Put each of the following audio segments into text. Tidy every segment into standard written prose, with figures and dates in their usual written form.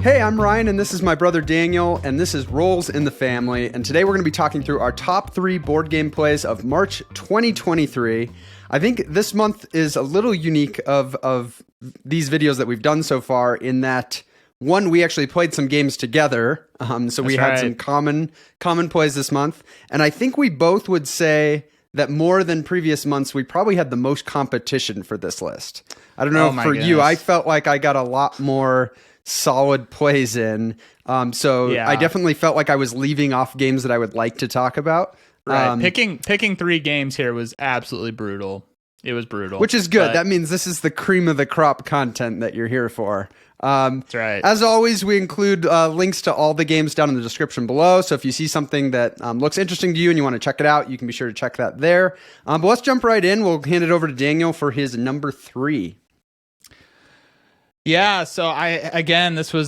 Hey, I'm Ryan, and this is my brother Daniel, and this is Rolls in the Family. And today we're going to be talking through our top 3 board game plays of March 2023. I think this month is a little unique of these videos that we've done so far in that, one, we actually played some games together, so we had some common plays this month. And I think we both would say that more than previous months, we probably had the most competition for this list. I don't know you, I felt like I got a lot more solid plays in. I definitely felt like I was leaving off games that I would like to talk about. Right. Picking 3 games here was absolutely brutal. It was brutal. Which is good. That means this is the cream of the crop content that you're here for. That's right. As always, we include links to all the games down in the description below. So if you see something that looks interesting to you and you want to check it out, you can be sure to check that there. But let's jump right in. We'll hand it over to Daniel for his number 3. Yeah, so this was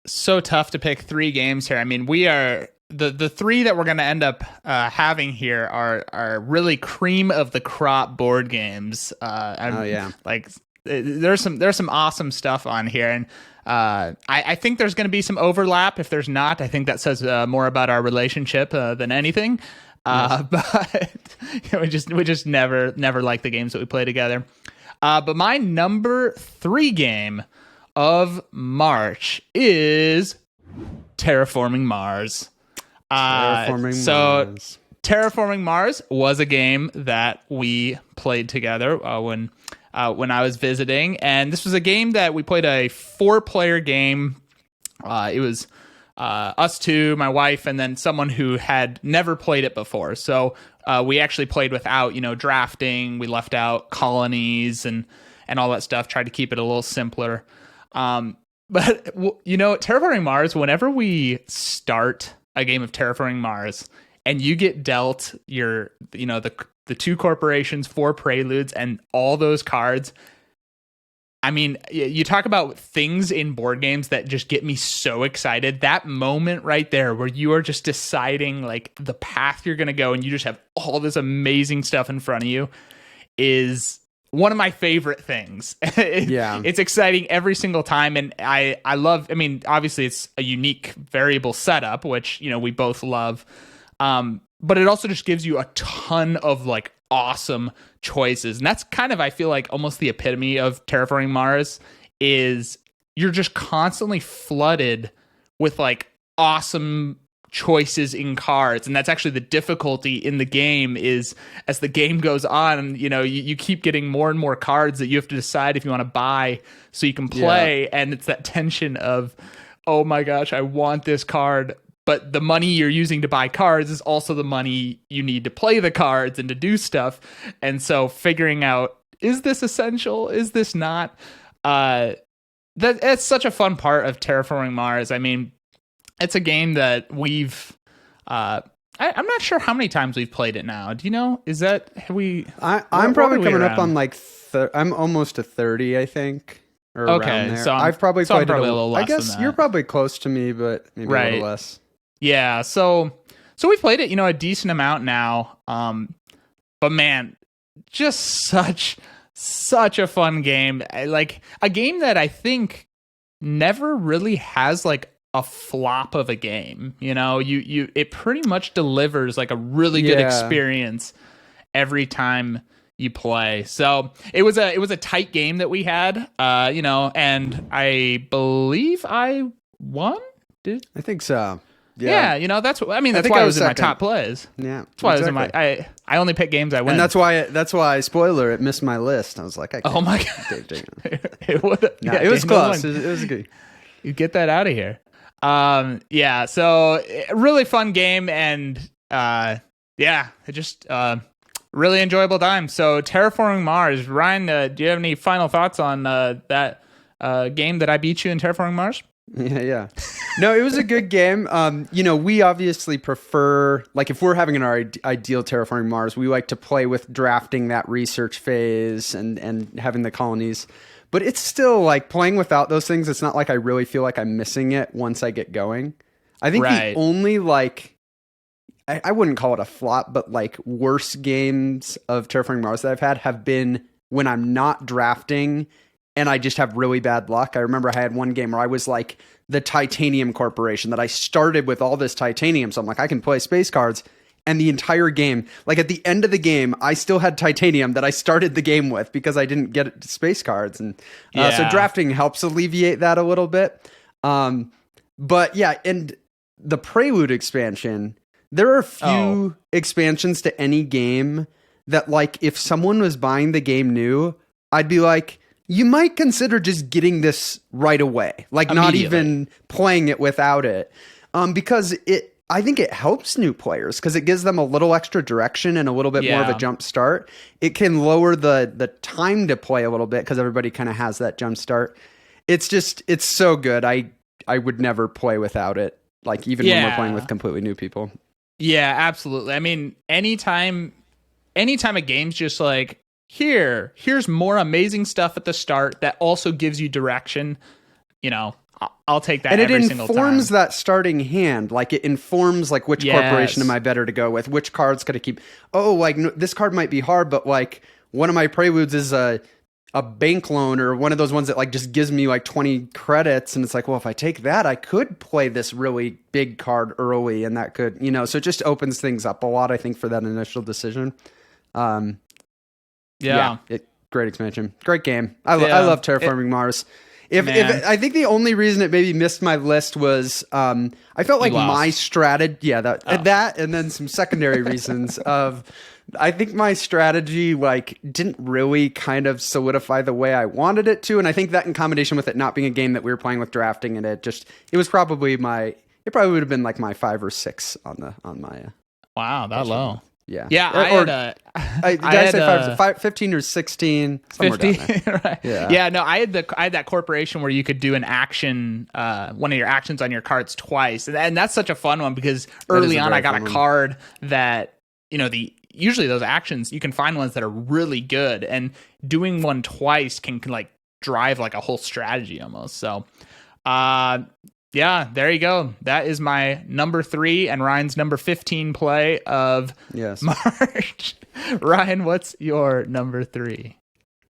so tough to pick 3 games here. I mean, we are the 3 that we're going to end up having here are really cream of the crop board games. Like there's some awesome stuff on here, and I think there's going to be some overlap. If there's not, I think that says more about our relationship than anything. Yes. But we just never like the games that we play together. But my number 3 game of March is Terraforming Mars. Terraforming Mars was a game that we played together when I was visiting, and this was a game that we played a 4-player game. It was us 2, my wife, and then someone who had never played it before. So we actually played without, drafting. We left out colonies and all that stuff, tried to keep it a little simpler. But, Terraforming Mars, whenever we start a game of Terraforming Mars and you get dealt the 2 corporations, 4 preludes, and all those cards, I mean, you talk about things in board games that just get me so excited. That moment right there where you are just deciding like the path you're going to go and you just have all this amazing stuff in front of you is one of my favorite things. It's exciting every single time. And I love, obviously it's a unique variable setup, which, we both love. But it also just gives you a ton of like awesome choices. And that's kind of, I feel like, almost the epitome of Terraforming Mars is you're just constantly flooded with like awesome choices in cards. And that's actually the difficulty in the game is as the game goes on, you keep getting more and more cards that you have to decide if you want to buy so you can play. Yeah. And it's that tension of, oh my gosh, I want this card. But the money you're using to buy cards is also the money you need to play the cards and to do stuff. And so figuring out, is this essential? Is this not? That's such a fun part of Terraforming Mars. I mean, it's a game that we've... I'm not sure how many times we've played it now. Do you know? I'm probably coming up on like... I'm almost to 30, I think. Or around there. So I've probably played it a little less. I guess you're probably close to me, but maybe a little less. Yeah, so we've played it, a decent amount now. But man, just such a fun game. Like a game that I think never really has like a flop of a game. It pretty much delivers like a really good experience every time you play. So it was a tight game that we had, and I believe I won. I think so. Yeah, that's why I was in my top plays. Yeah, that's why I was in my. I only pick games I win, and that's why. Spoiler: it missed my list. I was like, oh my god, it was close. It was good. You get that out of here. So really fun game, and it just really enjoyable time. So Terraforming Mars, Ryan, do you have any final thoughts on that game that I beat you in Terraforming Mars? Yeah. No, it was a good game. We obviously prefer, like, if we're having our ideal Terraforming Mars, we like to play with drafting that research phase and having the colonies. But it's still, like, playing without those things, it's not like I really feel like I'm missing it once I get going. I think the only, like, I wouldn't call it a flop, but, like, worst games of Terraforming Mars that I've had have been when I'm not drafting and I just have really bad luck. I remember I had one game where I was like the Titanium Corporation, that I started with all this titanium. So I'm like, I can play space cards. And the entire game, like at the end of the game, I still had titanium that I started the game with because I didn't get space cards. And so drafting helps alleviate that a little bit. But yeah, and the Prelude expansion, there are a few expansions to any game that, like, if someone was buying the game new, I'd be like, you might consider just getting this right away. Like, not even playing it without it. Because I think it helps new players because it gives them a little extra direction and a little bit more of a jump start. It can lower the time to play a little bit because everybody kind of has that jump start. It's so good. I would never play without it. Like, even when we're playing with completely new people. Yeah, absolutely. I mean, anytime a game's just like, here's more amazing stuff at the start that also gives you direction, I'll take that every single time. And it informs that starting hand. Like, it informs, like, which corporation am I better to go with? Which cards could I keep? Oh, like, this card might be hard, but, like, one of my preludes is a bank loan, or one of those ones that, like, just gives me, like, 20 credits. And it's like, well, if I take that, I could play this really big card early, and that could, so it just opens things up a lot, I think, for that initial decision. Great expansion. Great game. I love Terraforming Mars. If I think the only reason it maybe missed my list was I felt like my strategy, that and then some secondary reasons of, I think my strategy like didn't really kind of solidify the way I wanted it to, and I think that in combination with it not being a game that we were playing with drafting, and it probably would have been like my 5 or 6 on my. Wow, that low. Yeah. Yeah. Did I say 15 or 16? 50. Right. Yeah. No, I had that corporation where you could do an action, one of your actions on your cards twice. And that's such a fun one because early on I got a card that, usually those actions, you can find ones that are really good, and doing one twice can like drive like a whole strategy almost. So, yeah, there you go. That is my number 3 and Ryan's number 15 play of March. Ryan, what's your number 3?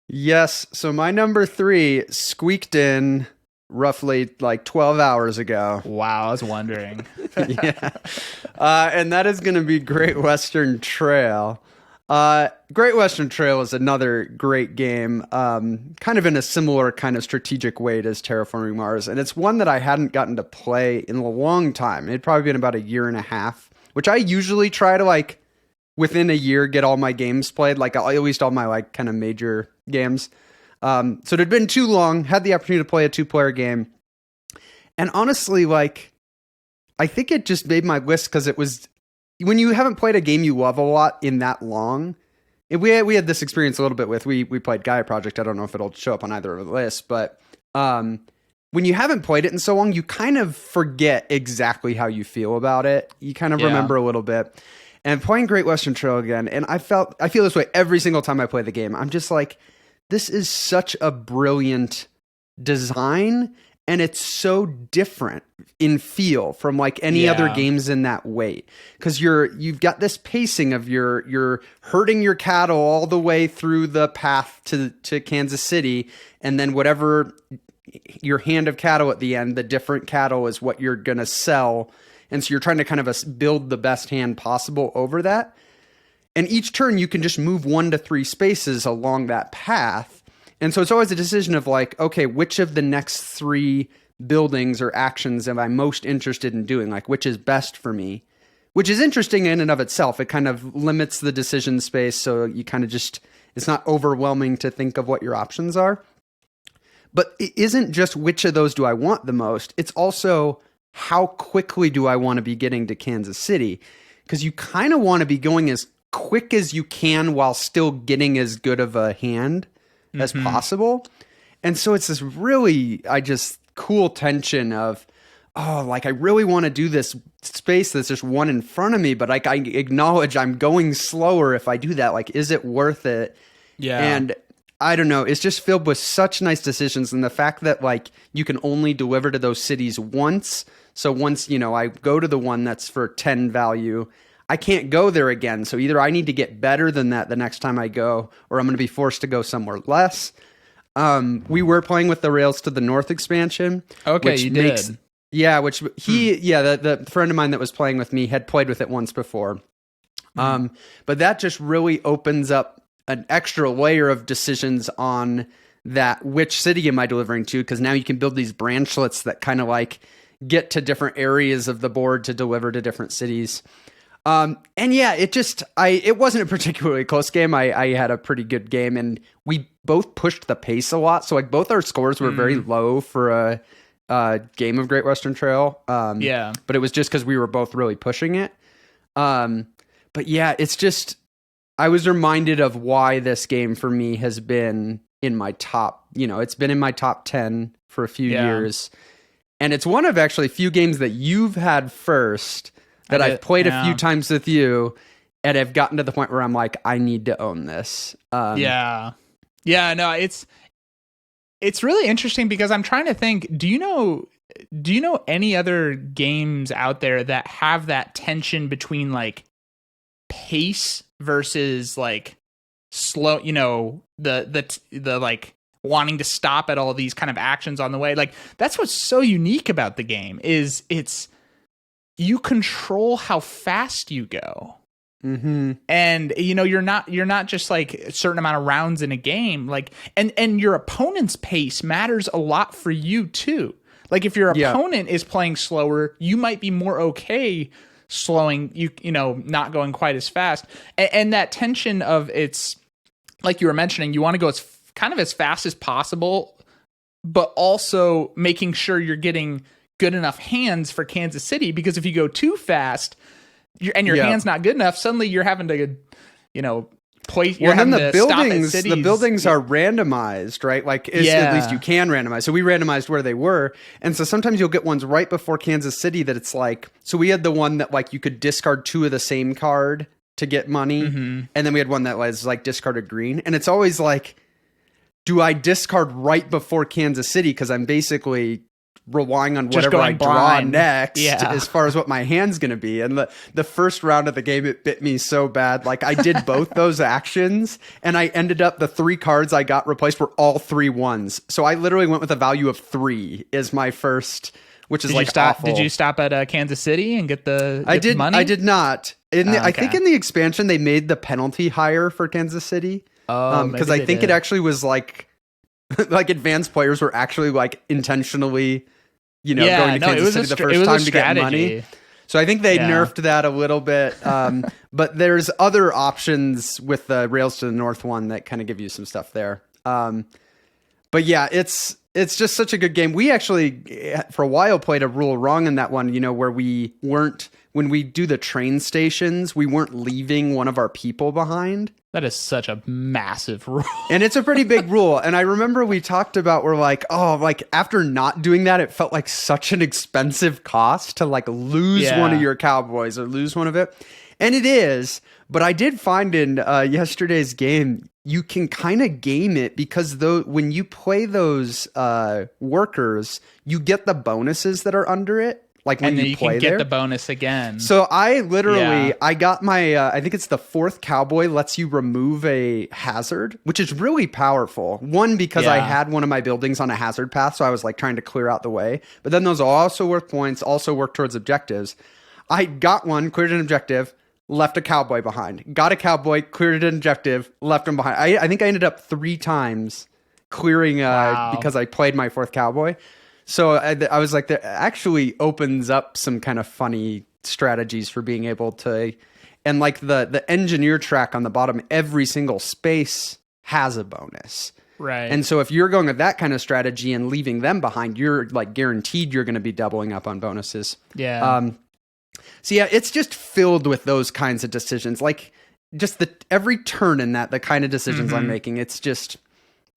Yes, so my number 3 squeaked in roughly like 12 hours ago. Wow, I was wondering. And that is going to be Great Western Trail. Great Western Trail is another great game, kind of in a similar kind of strategic way as Terraforming Mars. And it's one that I hadn't gotten to play in a long time. It'd probably been about a year and a half, which I usually try to, like, within a year, get all my games played, like at least all my, like, kind of major games. So it had been too long, had the opportunity to play a 2-player game. And honestly, like, I think it just made my list because it was, when you haven't played a game you love a lot in that long, we had this experience a little bit with, we played Gaia Project. I don't know if it'll show up on either of the lists, but when you haven't played it in so long, you kind of forget exactly how you feel about it. You kind of remember a little bit. And playing Great Western Trail again, and I feel this way every single time I play the game. I'm just like, this is such a brilliant design, and it's so different in feel from like any other games in that way. Because you've got this pacing of you're herding your cattle all the way through the path to Kansas City, and then whatever your hand of cattle at the end, the different cattle is what you're gonna sell. And so you're trying to kind of build the best hand possible over that. And each turn you can just move 1 to 3 spaces along that path. And so it's always a decision of like, okay, which of the next 3 buildings or actions am I most interested in doing? Like, which is best for me? Which is interesting in and of itself. It kind of limits the decision space, so you kind of just, it's not overwhelming to think of what your options are. But it isn't just which of those do I want the most. It's also how quickly do I want to be getting to Kansas City? Because you kind of want to be going as quick as you can while still getting as good of a hand as possible. And so it's this really, cool tension of, oh, like I really want to do this space that's just one in front of me, but like I acknowledge I'm going slower if I do that. Like, is it worth it? Yeah. And I don't know. It's just filled with such nice decisions. And the fact that like you can only deliver to those cities once. So once, I go to the one that's for 10 value, I can't go there again. So either I need to get better than that the next time I go, or I'm going to be forced to go somewhere less. We were playing with the Rails to the North expansion. Okay, which you did. Yeah, which the friend of mine that was playing with me had played with it once before. But that just really opens up an extra layer of decisions on that which city am I delivering to, because now you can build these branchlets that kind of like get to different areas of the board to deliver to different cities. And yeah, it wasn't a particularly close game. I had a pretty good game, and we both pushed the pace a lot. So like both our scores were very low for a game of Great Western Trail. But it was just because we were both really pushing it. But yeah, it's just, I was reminded of why this game for me has been in my top, it's been in my top 10 for a few years. And it's one of actually few games that you've had first that I've played a few times with you, and I've gotten to the point where I'm like, I need to own this. No, it's really interesting because I'm trying to think, do you know any other games out there that have that tension between like pace versus like slow, the like wanting to stop at all these kind of actions on the way? Like that's what's so unique about the game is you control how fast you go. Mm-hmm. And you're not just like a certain amount of rounds in a game, like and your opponent's pace matters a lot for you too. Like if your opponent is playing slower, you might be more okay slowing, not going quite as fast. And that tension of it's like you were mentioning, you want to go as fast as possible, but also making sure you're getting good enough hands for Kansas City, because if you go too fast your hand's not good enough, suddenly you're having to, place. Well, then the buildings are randomized, right? Like at least you can randomize. So we randomized where they were, and so sometimes you'll get ones right before Kansas City that it's like. So we had the one that like you could discard 2 of the same card to get money, and then we had one that was like discarded green, and it's always like, do I discard right before Kansas City because I'm basically relying on whatever I draw next as far as what my hand's going to be. And the first round of the game, it bit me so bad. Like I did both those actions, and I ended up, the 3 cards I got replaced were all 3 ones. So I literally went with a value of 3 is my first, which is awful. Did you stop at Kansas City and get the money? I did not. I think in the expansion, they made the penalty higher for Kansas City. Because I think it actually was like advanced players were actually like intentionally, going to Kansas City the first time to get money. So I think they nerfed that a little bit. But there's other options with the Rails to the North one that kind of give you some stuff there. But yeah, it's just such a good game. We actually, for a while, played a rule wrong in that one, where we weren't, when we do the train stations, we weren't leaving one of our people behind. That is such a massive rule. And it's a pretty big rule. And I remember we talked about, we're like, after not doing that, it felt like such an expensive cost to like lose one of your cowboys or lose one of it. And it is. But I did find in yesterday's game, you can kind of game it because when you play those workers, you get the bonuses that are under it. Like when you play can get the bonus again. So I literally, I got my, I think it's the 4th cowboy lets you remove a hazard, which is really powerful. One, because I had one of my buildings on a hazard path, so I was like trying to clear out the way. But then those are also worth points, also work towards objectives. I got one, cleared an objective, left a cowboy behind. Got a cowboy, cleared an objective, left him behind. I think I ended up 3 times clearing because I played my 4th cowboy. So I was like, that actually opens up some kind of funny strategies for being able to, and like the engineer track on the bottom, every single space has a bonus. Right. And so if you're going with that kind of strategy and leaving them behind, you're like guaranteed you're going to be doubling up on bonuses. Yeah. So yeah, it's just filled with those kinds of decisions. Like just every turn in that, the kind of decisions I'm making, it's just,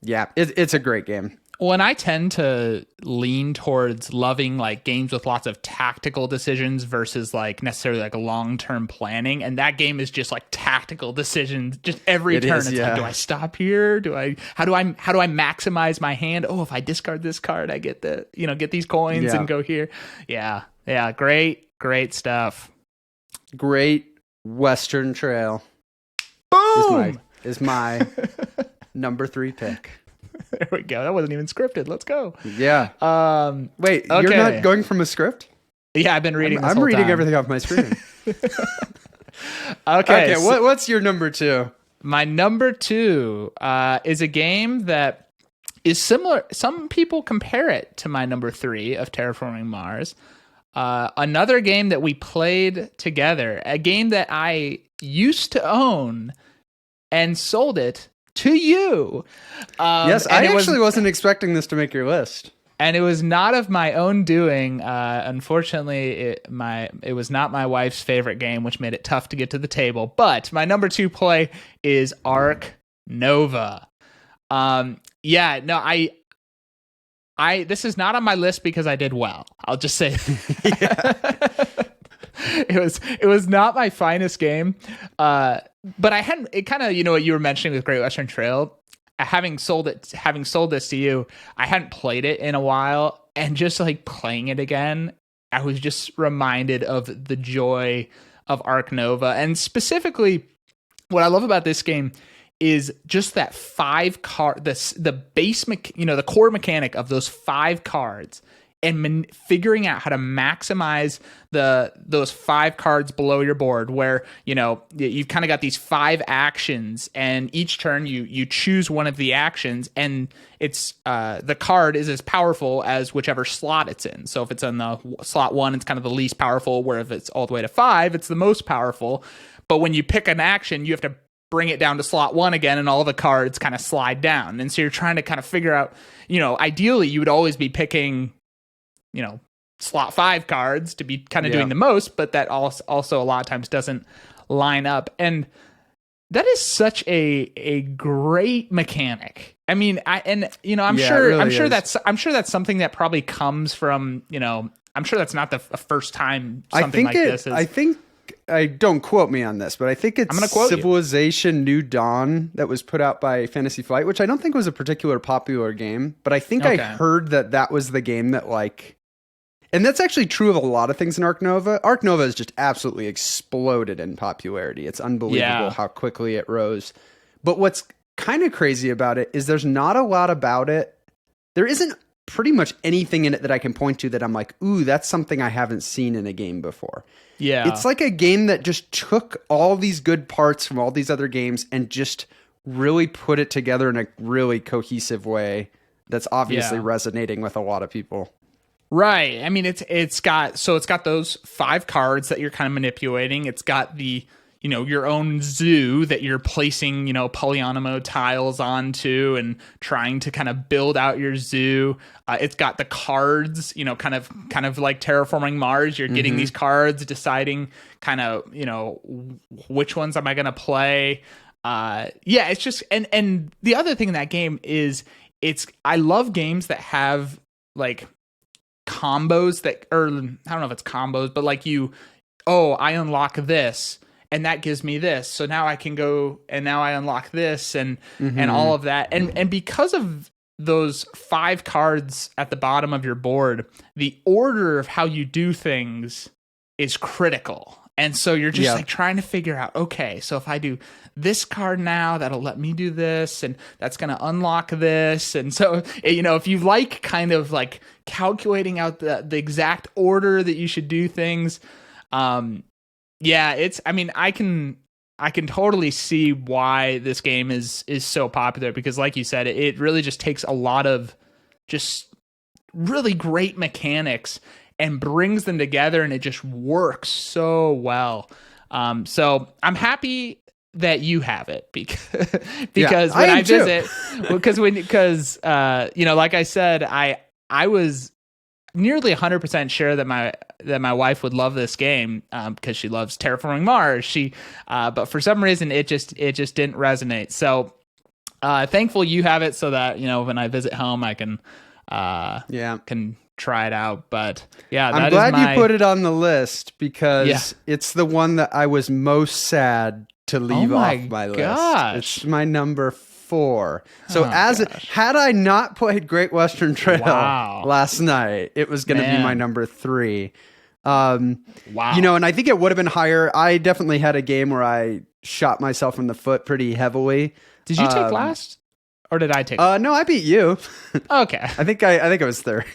it's a great game. Well, and I tend to lean towards loving like games with lots of tactical decisions versus like necessarily like long-term planning. And that game is just like tactical decisions. Just every turn, it's like, do I stop here? How do I maximize my hand? Oh, if I discard this card, I get get these coins and go here. Yeah. Great stuff. Great Western Trail. Boom! Is my number 3 pick. There we go. That wasn't even scripted. Let's go. Yeah. Wait, okay. You're not going from a script? Yeah, I've been reading. I'm reading everything off my screen. Okay. What's your number 2? My number 2 is a game that is similar. Some people compare it to my number 3 of Terraforming Mars. Another game that we played together, a game that I used to own and sold it to you. Yes, I actually wasn't expecting this to make your list. And it was not of my own doing. Unfortunately, it was not my wife's favorite game, which made it tough to get to the table. But my number 2 play is Ark Nova. This is not on my list because I did well. I'll just say it was not my finest game. But I hadn't, it kind of, what you were mentioning with Great Western Trail, having sold this to you, I hadn't played it in a while, and just like playing it again, I was just reminded of the joy of Ark Nova. And specifically, what I love about this game is just that 5 card, the base, the core mechanic of those 5 cards, and figuring out how to maximize those 5 cards below your board, where you've kind of got these 5 actions, and each turn you choose one of the actions, and it's the card is as powerful as whichever slot it's in. So if it's in the slot 1, it's kind of the least powerful, where if it's all the way to 5, it's the most powerful. But when you pick an action, you have to bring it down to slot 1 again, and all the cards kind of slide down. And so you're trying to kind of figure out, ideally you would always be picking, slot 5 cards to be kind of doing the most, but that also a lot of times doesn't line up. And that is such a great mechanic. I mean, I'm sure that's something that probably comes from, I'm sure that's not the first time something like this is. I think, don't quote me on this, but I think it's Civilization New Dawn that was put out by Fantasy Flight, which I don't think was a particular popular game, but I think I heard that was the game that and that's actually true of a lot of things in Ark Nova. Ark Nova has just absolutely exploded in popularity. It's unbelievable how quickly it rose. But what's kind of crazy about it is there's not a lot about it. There isn't pretty much anything in it that I can point to that I'm like, ooh, that's something I haven't seen in a game before. Yeah. It's like a game that just took all these good parts from all these other games and just really put it together in a really cohesive way that's obviously resonating with a lot of people. Right. I mean, it's got those 5 cards that you're kind of manipulating. It's got the, your own zoo that you're placing, polyomino tiles onto and trying to kind of build out your zoo. It's got the cards, kind of like Terraforming Mars. You're getting these cards, deciding kind of, which ones am I going to play? It's just, and the other thing in that game is I love games that have like combos or I don't know if it's combos, but like I unlock this, and that gives me this. So now I can go, and now I unlock this, and all of that. And because of those 5 cards at the bottom of your board, the order of how you do things is critical. And so you're just like trying to figure out, okay, so if I do this card now, that'll let me do this, and that's going to unlock this. And so, if you like kind of like calculating out the exact order that you should do things, I can totally see why this game is so popular, because like you said, it really just takes a lot of just really great mechanics and brings them together, and it just works so well. So I'm happy that you have it because when I visit, like I said, I was nearly 100% sure that my wife would love this game because she loves Terraforming Mars. But for some reason it just didn't resonate. So thankful you have it, so that when I visit home I can try it out. But I'm glad you put it on the list, because it's the one that I was most sad to leave off my list. It's my number 4. So had I not played Great Western Trail last night, it was going to be my number 3. And I think it would have been higher. I definitely had a game where I shot myself in the foot pretty heavily. Did you take last? or did I take? No, I beat you. Okay. I think I was third.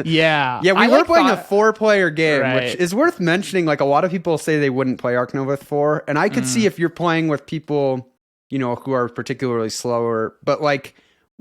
Yeah. Yeah, we were playing a 4-player game, Right. which is worth mentioning. Like, a lot of people say they wouldn't play Ark Nova with 4, and I could see if you're playing with people, who are particularly slower, but like,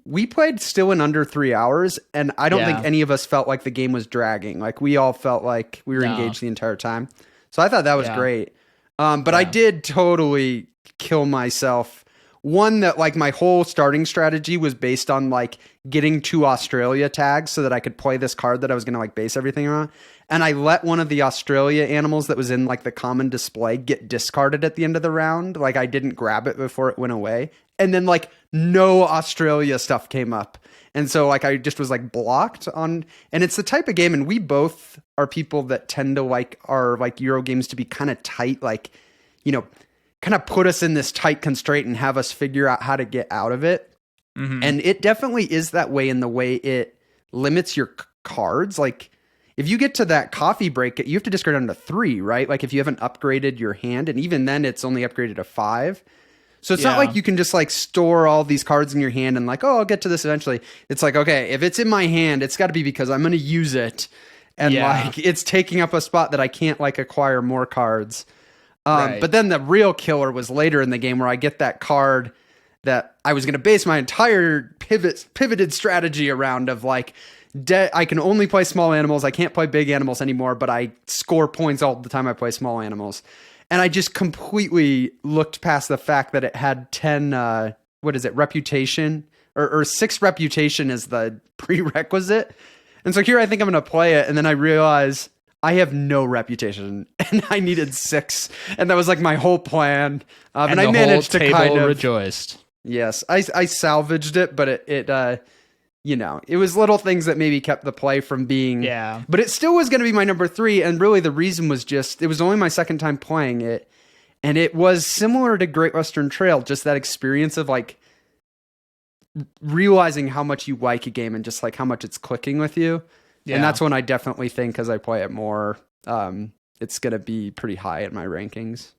we played still in under 3 hours, and I don't think any of us felt like the game was dragging. Like, we all felt like we were engaged the entire time. So I thought that was great. But I did totally kill myself. One, that like my whole starting strategy was based on like getting 2 Australia tags so that I could play this card that I was going to like base everything around. And I let one of the Australia animals that was in like the common display get discarded at the end of the round. Like, I didn't grab it before it went away. And then like no Australia stuff came up. And so like I just was like blocked on, and it's the type of game, and we both are people that tend to like our like Euro games to be kind of tight, like, kind of put us in this tight constraint and have us figure out how to get out of it. Mm-hmm. And it definitely is that way in the way it limits your cards. Like, if you get to that coffee break, you have to discard down to 3, right? Like, if you haven't upgraded your hand, and even then it's only upgraded to 5. So it's not like you can just like store all these cards in your hand and like, oh, I'll get to this eventually. It's like, okay, if it's in my hand, it's got to be because I'm going to use it. And like, it's taking up a spot that I can't like acquire more cards. But then the real killer was later in the game where I get that card that I was going to base my entire pivoted strategy around of like, I can only play small animals. I can't play big animals anymore, but I score points all the time I play small animals. And I just completely looked past the fact that it had 10, reputation, or 6 reputation as the prerequisite. And so here I think I'm going to play it, and then I realize I have no reputation, and I needed 6. And that was like my whole plan. And I managed to kind of rejoiced. Yes, I salvaged it, but it was little things that maybe kept the play from being. Yeah. But it still was going to be my number 3, and really the reason was just it was only my second time playing it, and it was similar to Great Western Trail, just that experience of like realizing how much you like a game and just like how much it's clicking with you. Yeah. And that's when I definitely think, as I play it more, it's going to be pretty high in my rankings.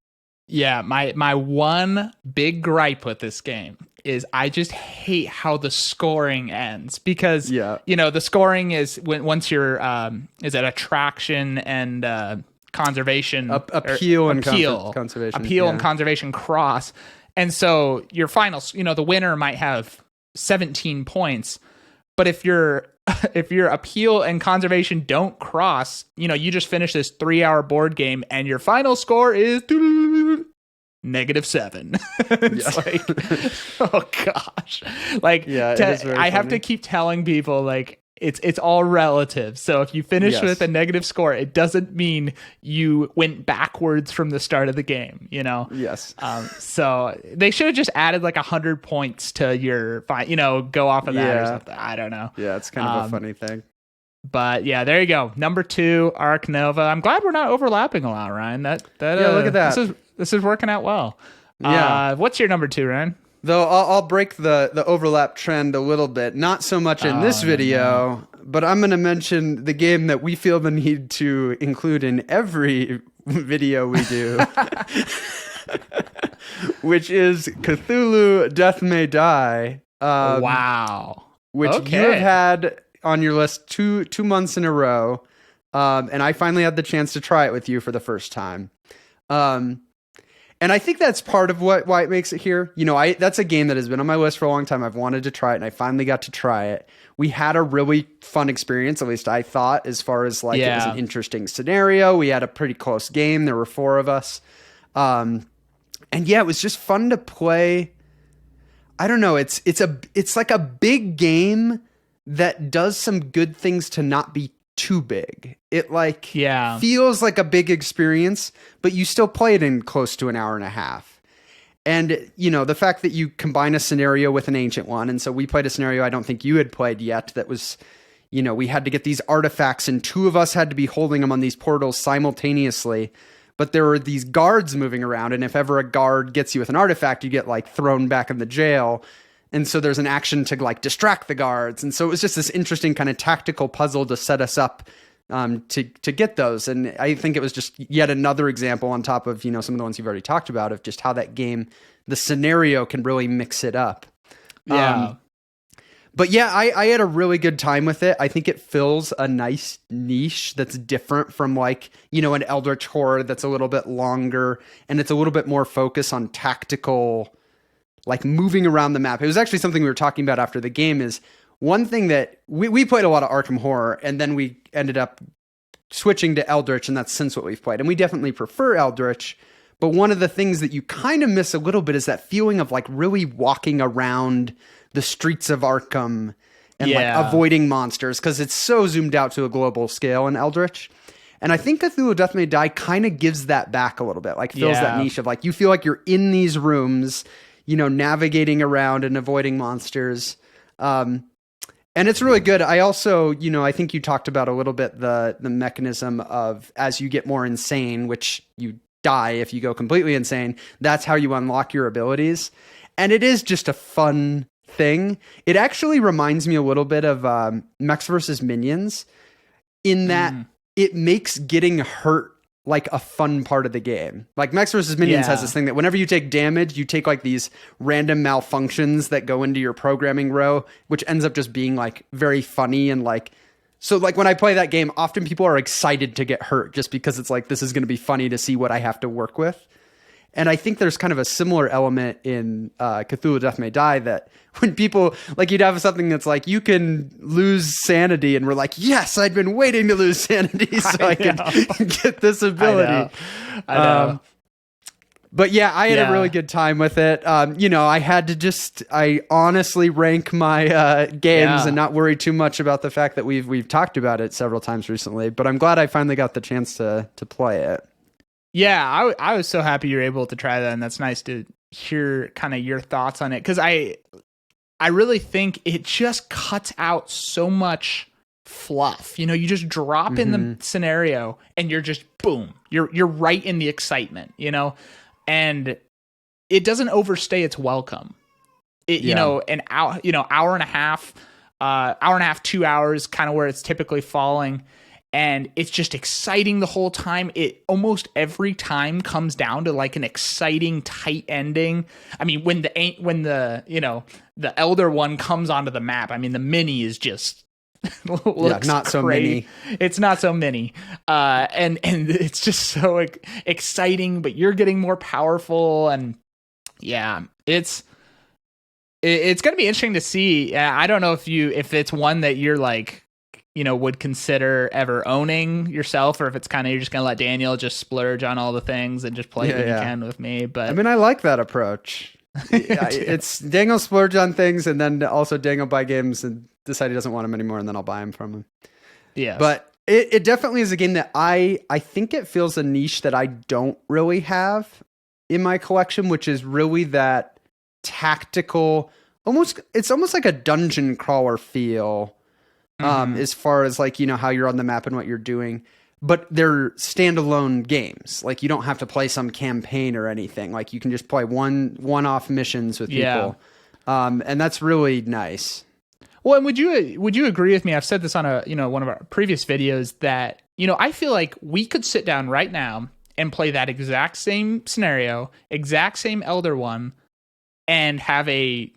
Yeah, my one big gripe with this game is I just hate how the scoring ends, because the scoring is once you're is at attraction and conservation, appeal and conservation, and conservation cross, and so your finals, the winner might have 17 points, but if your appeal and conservation don't cross, you just finish this 3-hour board game and your final score is -7. It's like, oh gosh. Like, I have to keep telling people like it's all relative. So if you finish with a negative score, it doesn't mean you went backwards from the start of the game, Yes. So they should have just added like 100 points to your go off of that or something. I don't know. Yeah, it's kind of a funny thing. But yeah, there you go. Number 2, Ark Nova. I'm glad we're not overlapping a lot, Ryan. Look at that. This is working out well. Yeah. What's your number 2, Ryan? Though I'll break the overlap trend a little bit. Not so much in this video, but I'm going to mention the game that we feel the need to include in every video we do, which is Cthulhu Death May Die. Wow. Which you have had on your list two months in a row. And I finally had the chance to try it with you for the first time. And I think that's part of why it makes it here. That's a game that has been on my list for a long time. I've wanted to try it, and I finally got to try it. We had a really fun experience, at least I thought, as far as like it was an interesting scenario. We had a pretty close game. There were 4 of us. And yeah, it was just fun to play. I don't know. It's like a big game that does some good things to not be too big. It feels like a big experience, but you still play it in close to an hour and a half. And, the fact that you combine a scenario with an ancient one. And so we played a scenario I don't think you had played yet that was, we had to get these artifacts, and 2 of us had to be holding them on these portals simultaneously. But there were these guards moving around. And if ever a guard gets you with an artifact, you get like thrown back in the jail. And so there's an action to like distract the guards. And so it was just this interesting kind of tactical puzzle to set us up to get those. And I think it was just yet another example on top of, some of the ones you've already talked about, of just how that game, the scenario can really mix it up. Yeah. But yeah, I had a really good time with it. I think it fills a nice niche that's different from like, an Eldritch Horror that's a little bit longer and it's a little bit more focused on tactical, like moving around the map. It was actually something we were talking about after the game is one thing that we played a lot of Arkham Horror and then we ended up switching to Eldritch and that's since what we've played. And we definitely prefer Eldritch. But one of the things that you kind of miss a little bit is that feeling of like really walking around the streets of Arkham and like avoiding monsters because it's so zoomed out to a global scale in Eldritch. And I think Cthulhu Death May Die kind of gives that back a little bit, like fills that niche of like you feel like you're in these rooms, navigating around and avoiding monsters. And it's really good. I also, I think you talked about a little bit the mechanism of as you get more insane, which you die if you go completely insane, that's how you unlock your abilities. And it is just a fun thing. It actually reminds me a little bit of Mechs vs. Minions in that it makes getting hurt like a fun part of the game. Like Mechs vs. Minions has this thing that whenever you take damage, you take like these random malfunctions that go into your programming row, which ends up just being like very funny and like, so like when I play that game, often people are excited to get hurt just because it's like, this is going to be funny to see what I have to work with. And I think there's kind of a similar element in Cthulhu Death May Die that when people, like you'd have something that's like, you can lose sanity. And we're like, yes, I'd been waiting to lose sanity so I could get this ability. I know. But yeah, I had a really good time with it. I had to I honestly rank my games and not worry too much about the fact that we've talked about it several times recently. But I'm glad I finally got the chance to play it. Yeah, I was so happy you're able to try that, and that's nice to hear kind of your thoughts on it, because I really think it just cuts out so much fluff. You just drop in the scenario, and you're just boom, you're right in the excitement, and it doesn't overstay its welcome. An hour, hour and a half, 2 hours, kind of where it's typically falling. And it's just exciting the whole time. It almost every time comes down to like an exciting tight ending. I mean, when the elder one comes onto the map, I mean, the mini is just looks not so mini. It's not so mini. And it's just so exciting, but you're getting more powerful. And yeah, it's going to be interesting to see. I don't know if it's one that you're like, would consider ever owning yourself, or if it's kind of you're just gonna let Daniel just splurge on all the things and just play what you can with me. But I mean, I like that approach. It's Daniel splurge on things, and then also Daniel buy games and decide he doesn't want them anymore, and then I'll buy them from him. Yeah, but it definitely is a game that I think it fills a niche that I don't really have in my collection, which is really that tactical, it's almost like a dungeon crawler feel. As far as like, how you're on the map and what you're doing, but they're standalone games. Like you don't have to play some campaign or anything. Like you can just play one-off missions with people. And that's really nice. Well, and would you agree with me? I've said this on one of our previous videos that, I feel like we could sit down right now and play that exact same scenario, exact same Elder one, and have a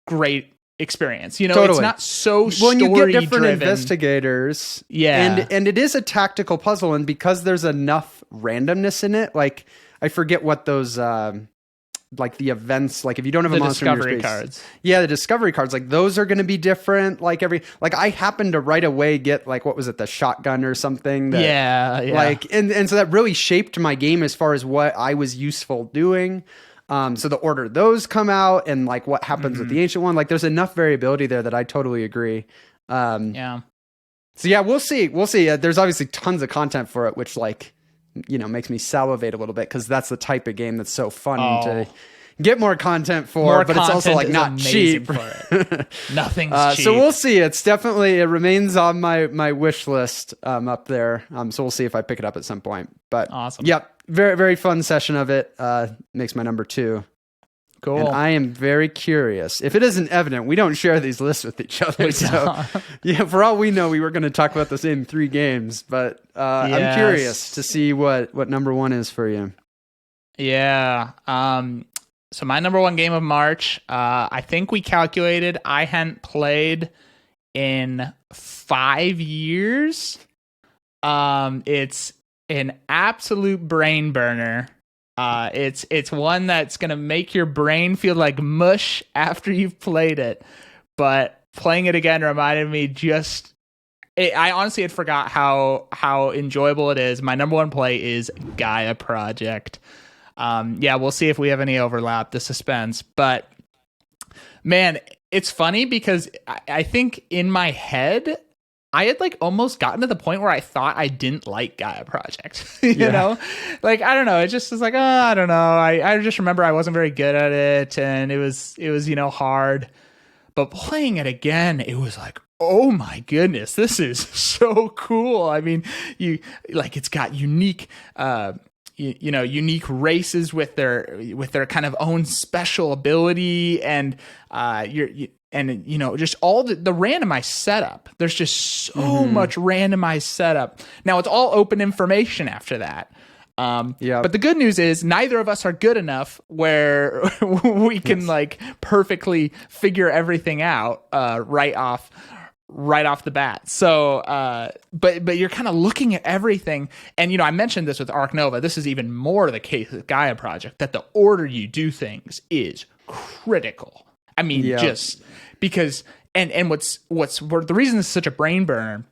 great experience. Totally. It's not so story driven. You get different investigators. Yeah. And it is a tactical puzzle, and because there's enough randomness in it, like I forget what those like the events, like if you don't have a monster in your space, cards. Yeah, the discovery cards, like those are going to be different. Like I happened to right away get like, what was it, the shotgun or something? That, yeah. Like, and so that really shaped my game as far as what I was useful doing. So the order those come out and like what happens with the ancient one, like there's enough variability there that I totally agree. So yeah, we'll see. There's obviously tons of content for it, which like, makes me salivate a little bit, because that's the type of game that's so fun to get more content for, but it's also like not cheap. Nothing's cheap. So we'll see. It remains on my wish list up there. So we'll see if I pick it up at some point. But awesome. Yep. Very, very fun session of it. Makes my number 2. Cool. And I am very curious. If it isn't evident, we don't share these lists with each other. So yeah, for all we know, we were going to talk about the same 3 games, but I'm curious to see what number 1 is for you. Yeah. So my number one game of March, I think we calculated I hadn't played in 5 years. It's an absolute brain burner. It's one that's gonna make your brain feel like mush after you've played it. But playing it again reminded me I honestly had forgot how enjoyable it is. My number one play is Gaia Project. Yeah, we'll see if we have any overlap, the suspense. But man, it's funny because I think in my head, I had like almost gotten to the point where I thought I didn't like Gaia Project. you know? Like, I don't know. It just was like, I don't know. I just remember I wasn't very good at it, and it was, hard. But playing it again, it was like, oh my goodness, this is so cool. I mean, it's got unique unique races with their kind of own special ability, and just all the randomized setup. There's just so much randomized setup. Now it's all open information after that. But the good news is neither of us are good enough where we can like perfectly figure everything out right off the bat. So, but you're kind of looking at everything. And, I mentioned this with Ark Nova. This is even more the case with Gaia Project, that the order you do things is critical. I mean, just because, and what's the reason this is such a brain burner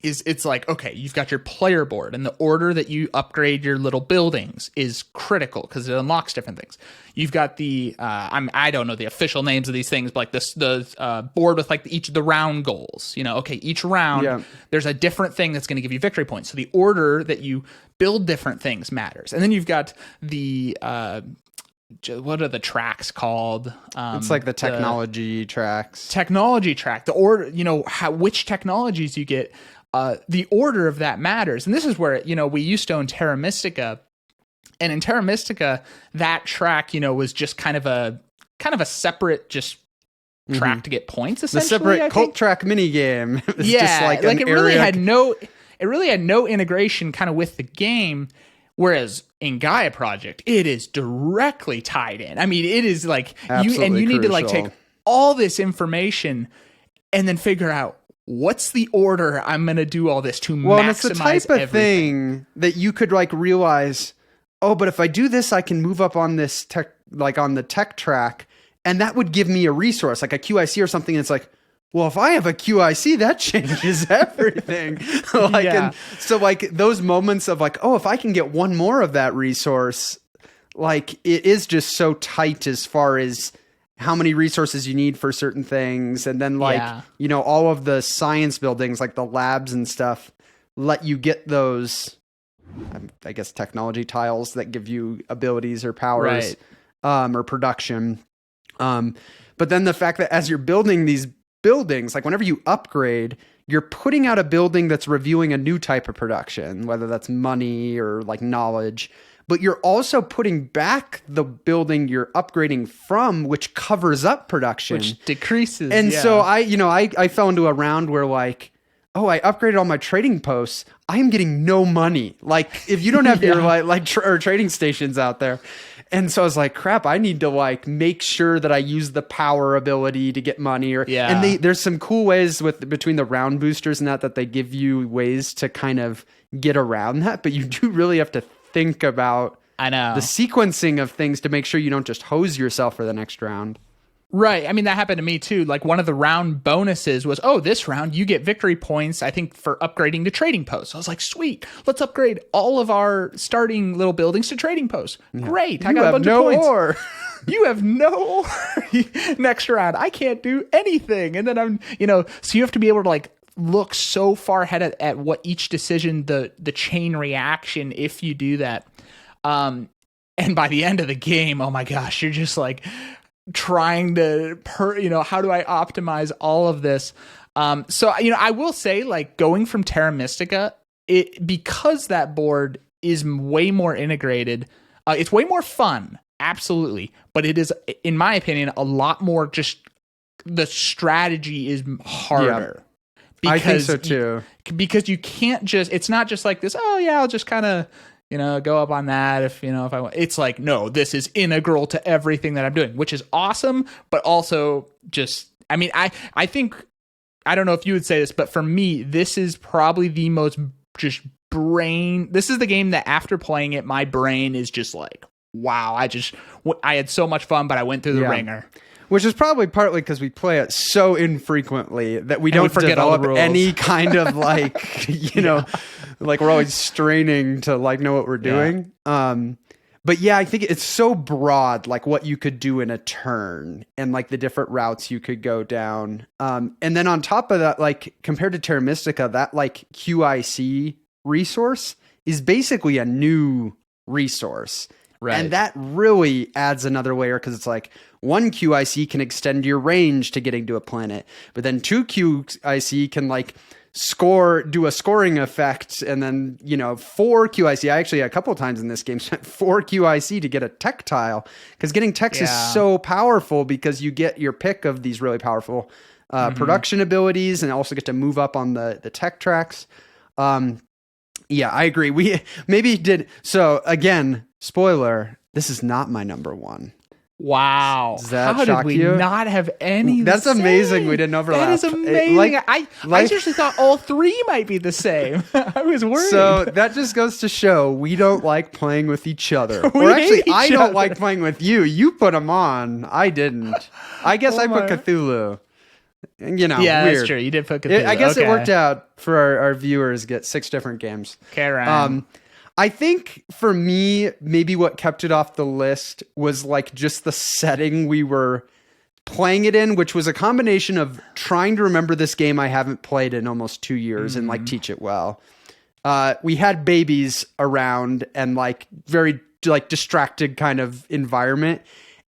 is it's like, okay, you've got your player board, and the order that you upgrade your little buildings is critical because it unlocks different things. You've got the I don't know the official names of these things, but like the board with like each of the round goals. Okay, each round there's a different thing that's going to give you victory points. So the order that you build different things matters. And then you've got the what are the tracks called? It's like the technology tracks. Technology track. The order, which technologies you get. The order of that matters. And this is where, we used to own Terra Mystica. And in Terra Mystica, that track, was just kind of a separate track to get points, essentially. The separate cult track minigame. Just like it really had no integration kind of with the game. Whereas in Gaia Project, it is directly tied in. I mean, it is like you need to like take all this information and then figure out what's the order I'm going to do all this to maximize and it's the type of everything. Thing that you could like realize, but if I do this, I can move up on this tech, like on the tech track, and that would give me a resource, like a QIC or something. And it's like, well, if I have a QIC, that changes everything. And so like those moments of like, if I can get one more of that resource, like it is just so tight as far as how many resources you need for certain things. And then like, all of the science buildings, like the labs and stuff, let you get those, I guess, technology tiles that give you abilities or powers, or production. But then the fact that as you're building these buildings, like whenever you upgrade, you're putting out a building that's reviewing a new type of production, whether that's money or like knowledge. But you're also putting back the building you're upgrading from, which covers up production, which decreases. And so I fell into a round where like, I upgraded all my trading posts. I am getting no money. Like if you don't have your or trading stations out there. And so I was like, crap, I need to like make sure that I use the power ability to get money and there's some cool ways between the round boosters and that they give you ways to kind of get around that. But you do really have to think about the sequencing of things to make sure you don't just hose yourself for the next round. Right. I mean, that happened to me too. Like one of the round bonuses was, this round you get victory points, I think, for upgrading to trading posts. I was like, sweet, let's upgrade all of our starting little buildings to trading posts. Great. I got a bunch of points. You have no next round. I can't do anything. And then so you have to be able to like look so far ahead at what each decision, the chain reaction, if you do that. And by the end of the game, oh my gosh, you're just like trying to, how do I optimize all of this? So, I will say like going from Terra Mystica, because that board is way more integrated, it's way more fun. Absolutely. But it is, in my opinion, a lot more just the strategy is harder. I think so too. Because you can't just, it's not just like this, I'll just kind of, go up on that if I want. It's like, no, this is integral to everything that I'm doing, which is awesome, but also just, I mean, I think, I don't know if you would say this, but for me, this is probably the most just this is the game that after playing it, my brain is just like, wow, I had so much fun, but I went through the ringer. Which is probably partly because we play it so infrequently that we don't forget all the develop rules. any kind of like, like we're always straining to like know what we're doing. But yeah, I think it's so broad, like what you could do in a turn and like the different routes you could go down. And then on top of that, like compared to Terra Mystica, that like QIC resource is basically a new resource. Right. And that really adds another layer because it's like one QIC can extend your range to getting to a planet, but then two QIC can like do a scoring effect, and then four QIC. I actually a couple of times in this game spent 4 QIC to get a tech tile because getting techs is so powerful because you get your pick of these really powerful production abilities and also get to move up on the tech tracks. Yeah, I agree. We maybe did. So again, spoiler, this is not my number one. Wow. Does that How shock did we you? not have any? That's amazing. We didn't overlap. That is amazing. I seriously thought all three might be the same. I was worried. So that just goes to show we don't like playing with each other. We Or actually, hate I each don't other. like playing with you. You put them on. I didn't. I guess I put Cthulhu. yeah, weird. that's true. You did put Cthulhu. I guess it Okay. worked out for our viewers get 6 different games. Okay, Ryan. I think for me, maybe what kept it off the list was like just the setting we were playing it in, which was a combination of trying to remember this game I haven't played in almost 2 years and like teach it well. We had babies around and like very like distracted kind of environment.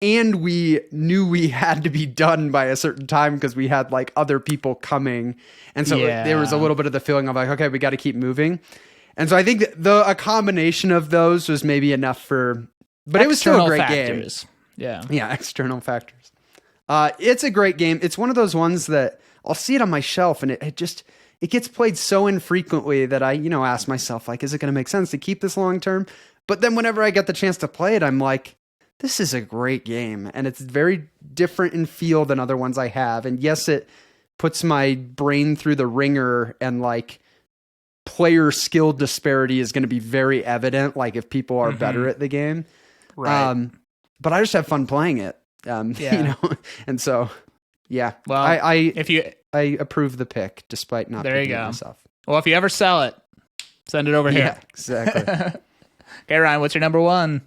And we knew we had to be done by a certain time because we had like other people coming. And so there was a little bit of the feeling of like, okay, we got to keep moving. And so I think a combination of those was maybe enough for, but it was still a great factors. game. Yeah, external factors. It's a great game. It's one of those ones that I'll see it on my shelf and it gets played so infrequently that I, ask myself, like, is it going to make sense to keep this long term? But then whenever I get the chance to play it, I'm like, this is a great game. And it's very different in feel than other ones I have. And yes, it puts my brain through the ringer and like, player skill disparity is going to be very evident, like if people are better at the game. Right. But I just have fun playing it. And so, yeah. Well, I approve the pick despite not there you picking it go. myself. Well, if you ever sell it, send it over here. Yeah, exactly. Okay, Ryan, what's your number one?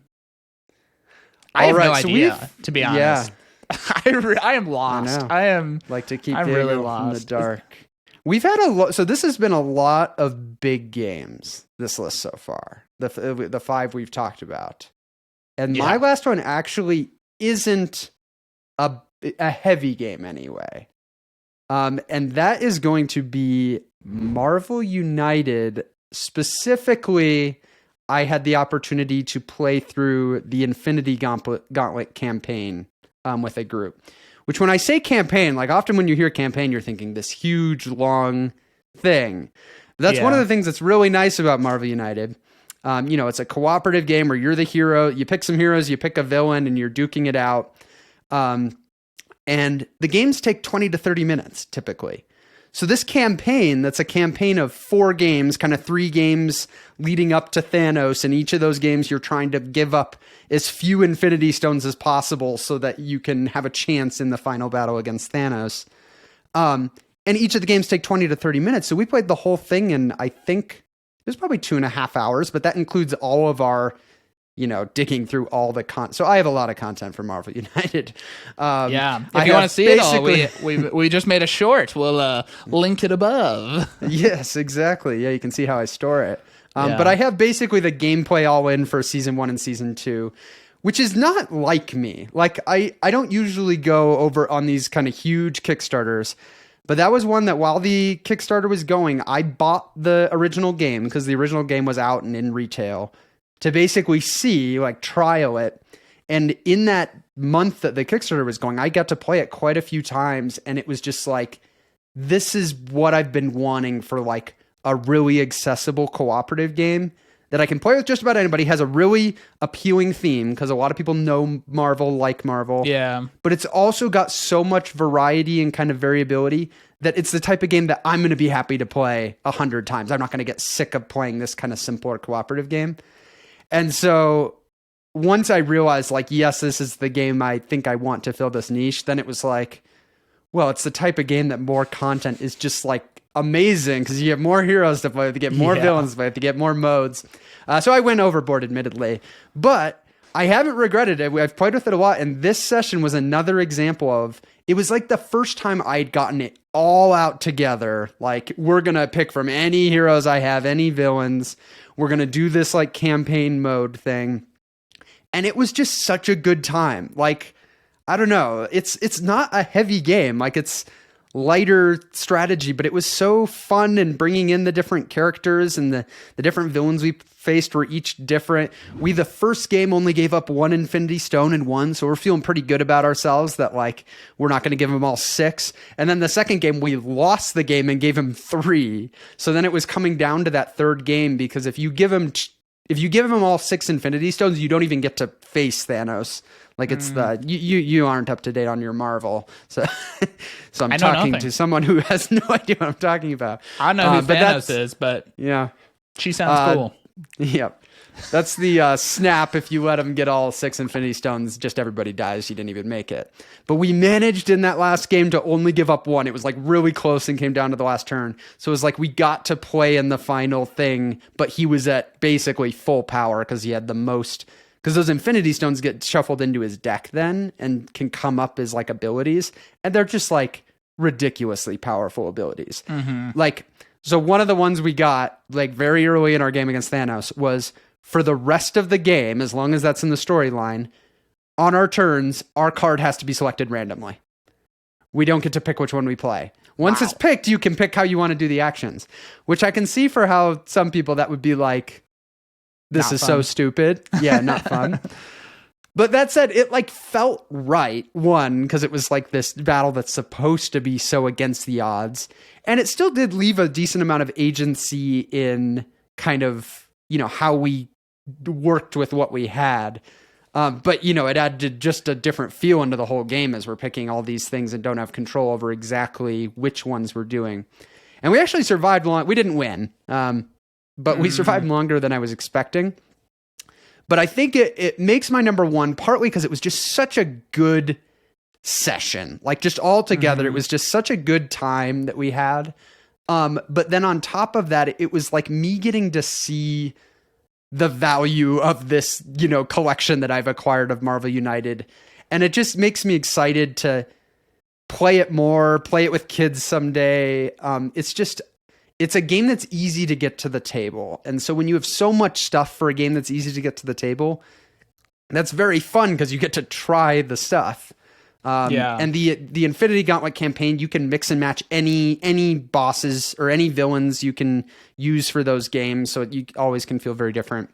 I have no idea, to be honest. Yeah. I am lost. I am like to keep I'm Daniel really in the lost. dark. We've had a lot. So this has been a lot of big games, this list so far. The 5 we've talked about. And my last one actually isn't a heavy game anyway. And that is going to be Marvel United. Specifically, I had the opportunity to play through the Infinity Gauntlet campaign with a group. Which when I say campaign, like often when you hear campaign, you're thinking this huge, long thing. That's one of the things that's really nice about Marvel United. It's a cooperative game where you're the hero. You pick some heroes, you pick a villain, and you're duking it out. And the games take 20 to 30 minutes, typically. So this campaign, that's a campaign of 4 games, kind of 3 games leading up to Thanos. And each of those games, you're trying to give up as few Infinity Stones as possible so that you can have a chance in the final battle against Thanos. And each of the games take 20 to 30 minutes. So we played the whole thing in, I think, it was probably 2.5 hours, but that includes all of our, digging through all the So I have a lot of content for Marvel United. If you want to see it all, we just made a short. We'll link it above. Yes, exactly. Yeah, you can see how I store it. But I have basically the gameplay all in for season 1 and season 2, which is not like me. Like I don't usually go over on these kind of huge Kickstarters, but that was one that while the Kickstarter was going, I bought the original game because the original game was out and in retail to basically see, like trial it. And in that month that the Kickstarter was going, I got to play it quite a few times. And it was just like, this is what I've been wanting for like a really accessible cooperative game that I can play with just about anybody, has a really appealing theme because a lot of people know Marvel, like Marvel. Yeah. But it's also got so much variety and kind of variability that it's the type of game that I'm going to be happy to play 100 times. I'm not going to get sick of playing this kind of simpler cooperative game. And so once I realized, like, yes, this is the game I think I want to fill this niche, then it was like, well, it's the type of game that more content is just like amazing because you have more heroes to play with, you get more villains to play with, you get more modes. So I went overboard, admittedly, but I haven't regretted it. I've played with it a lot, and this session was another example of, it was like the first time I'd gotten it all out together. Like, we're going to pick from any heroes I have, any villains. We're going to do this like campaign mode thing. And it was just such a good time. Like, I don't know. It's not a heavy game. Like, it's lighter strategy, but it was so fun, and bringing in the different characters and the different villains we faced were each different. We, the first game, only gave up 1 Infinity Stone and 1, so we're feeling pretty good about ourselves that, like, we're not going to give them all 6. And then the second game, we lost the game and gave him 3. So then it was coming down to that third game, because if you give him all 6 Infinity Stones, you don't even get to face Thanos. Like, it's you aren't up to date on your Marvel, so I'm talking to someone who has no idea what I'm talking about. I know who Thanos is, but yeah, she sounds cool. Yep, that's the snap. If you let him get all 6 Infinity Stones, just everybody dies. You didn't even make it. But we managed in that last game to only give up 1. It was like really close and came down to the last turn. So it was like we got to play in the final thing, but he was at basically full power because he had the most. Because those Infinity Stones get shuffled into his deck then and can come up as like abilities. And they're just like ridiculously powerful abilities. Like, so one of the ones we got like very early in our game against Thanos was, for the rest of the game, as long as that's in the storyline, on our turns, our card has to be selected randomly. We don't get to pick which one we play. Once it's picked, you can pick how you want to do the actions, which I can see for how some people that would be like, this is so stupid. Yeah, not fun. But that said, it like felt right. One, because it was like this battle that's supposed to be so against the odds. And it still did leave a decent amount of agency in kind of, you know, how we worked with what we had. But, you know, it added just a different feel into the whole game as we're picking all these things and don't have control over exactly which ones we're doing. And we actually survived long. We didn't win. But we survived longer than I was expecting. But I think it makes my number one, partly because it was just such a good session. Like, just all together, it was just such a good time that we had. But then on top of that, it was like me getting to see the value of this, you know, collection that I've acquired of Marvel United. And it just makes me excited to play it more, play it with kids someday. It's a game that's easy to get to the table. And so when you have so much stuff for a game that's easy to get to the table, that's very fun because you get to try the stuff. And the Infinity Gauntlet campaign, you can mix and match any bosses or any villains you can use for those games. So you always can feel very different.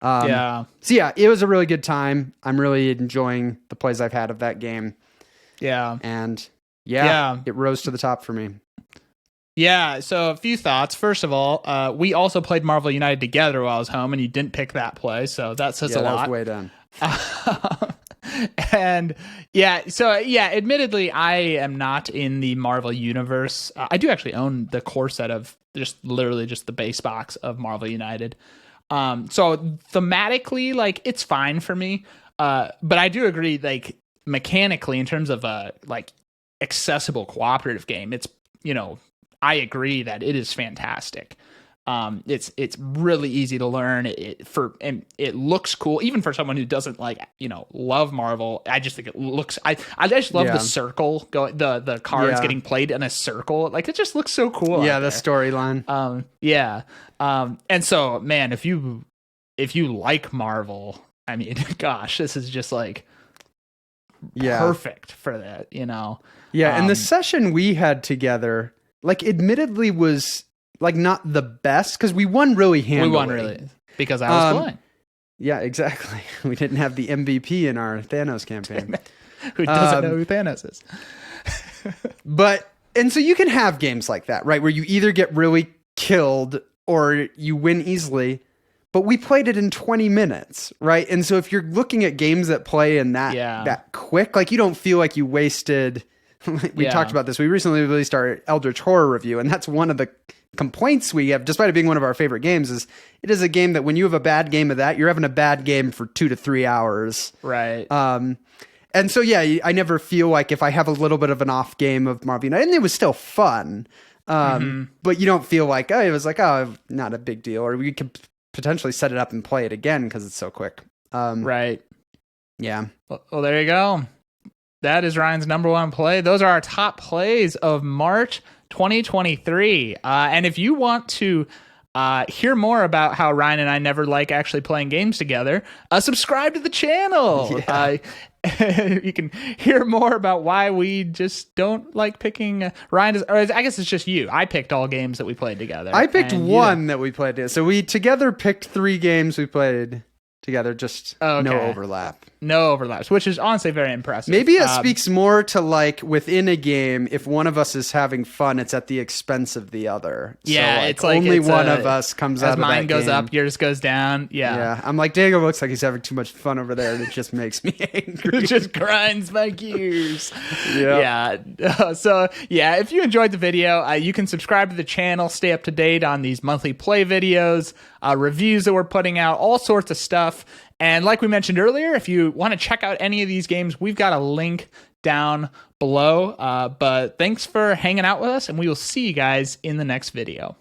So yeah, it was a really good time. I'm really enjoying the plays I've had of that game. Yeah. And it rose to the top for me. Yeah, so a few thoughts. First of all, we also played Marvel United together while I was home, and you didn't pick that play, so that says a lot. That was way done. And admittedly, I am not in the Marvel universe. I do actually own the core set of just the base box of Marvel United. So thematically, like, it's fine for me. But I do agree, like, mechanically, in terms of like accessible cooperative game, it's, you know, I agree that it is fantastic. It's really easy to learn. And it looks cool, even for someone who doesn't, like, you know, love Marvel. I just think it looks. I just love the circle the cards getting played in a circle. Like, it just looks so cool. Yeah, the storyline. And so, man, if you like Marvel, I mean, gosh, this is just like perfect for that. You know. Yeah, and the session we had together, like, admittedly was like not the best because we won really handily. We won really because I was playing. Yeah, exactly. We didn't have the MVP in our Thanos campaign. Who doesn't know who Thanos is? And so you can have games like that, right? Where you either get really killed or you win easily. but we played it in 20 minutes, right? And so if you're looking at games that play in that quick, like you don't feel like you wasted. We talked about this. We recently released our Eldritch Horror review, and that's one of the complaints we have, despite it being one of our favorite games, is it is a game that when you have a bad game of that, you're having a bad game for 2 to 3 hours. Right. And so, yeah, I never feel like if I have a little bit of an off game of Marvel United, and it was still fun, but you don't feel like, it was like, not a big deal, or we could potentially set it up and play it again because it's so quick. Right. Yeah. Well, there you go. That is Ryan's number one play. Those are our top plays of March 2023. And if you want to hear more about how Ryan and I never like actually playing games together, subscribe to the channel. Yeah. You can hear more about why we just don't like picking Ryan. Or I guess it's just you. I picked all games that we played together. I picked one that we played together. So we together picked 3 games we played together, just no overlap. No overlaps, which is honestly very impressive. Maybe it speaks more to like within a game, if one of us is having fun, it's at the expense of the other. Yeah, so, like, it's like only one of us comes out of that mine goes game. up, yours goes down. Yeah. I'm like, Daniel looks like he's having too much fun over there, and it just makes me angry. It just grinds my gears. Yeah. So, if you enjoyed the video, you can subscribe to the channel, stay up to date on these monthly play videos, reviews that we're putting out, all sorts of stuff. And like we mentioned earlier, if you want to check out any of these games, we've got a link down below. But thanks for hanging out with us, and we will see you guys in the next video.